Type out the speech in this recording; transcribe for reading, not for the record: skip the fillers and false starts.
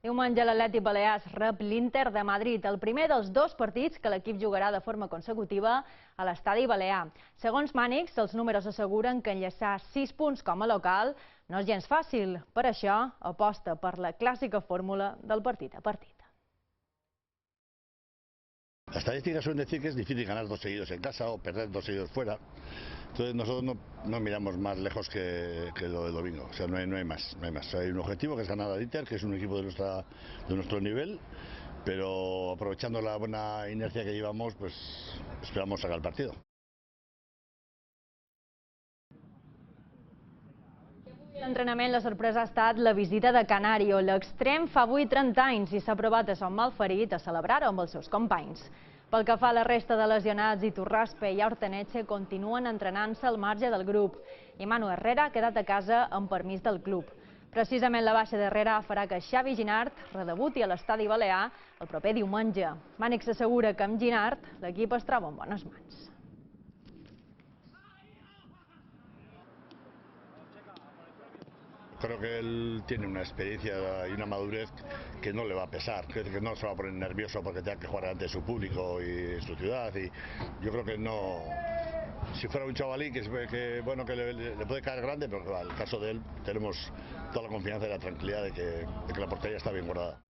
Diumenge l'Atlètic Balears rep l'Inter de Madrid, el primer dels dos partits que l'equip jugarà de forma consecutiva a l'estadi balear. Segons Mànix, els números asseguren que enllaçar 6 punts com a local no és gens fàcil. Per això, aposta per la clàssica fórmula del partit a partit. Las estadísticas suelen decir que es difícil ganar 2 seguidos en casa o perder 2 seguidos fuera. Entonces nosotros no miramos más lejos que lo del domingo. O sea, no hay más. Hay un objetivo que es ganar al Inter, que es un equipo de nuestro nivel, pero aprovechando la buena inercia que llevamos, pues esperamos sacar el partido. L'entrenament, la sorpresa ha estat la visita de Canario. L'extrem fa avui 30 anys i s'ha provat a son malferit a celebrar-ho amb els seus companys. Pel que fa a la resta de lesionats, Iturraspe i Orteneche continuen entrenant-se al marge del grup i Manu Herrera ha quedat a casa amb permís del club. Precisament la baixa d'Herrera farà que Xavi Ginart redebuti a l'estadi balear el proper diumenge. Mànix assegura que amb Ginart l'equip es troba en bones mans. Creo que él tiene una experiencia y una madurez que no le va a pesar, que no se va a poner nervioso porque tenga que jugar delante de su público y su ciudad. Y yo creo que no, si fuera un chavalín que le puede caer grande, pero en el caso de él tenemos toda la confianza y la tranquilidad de que la portería está bien guardada.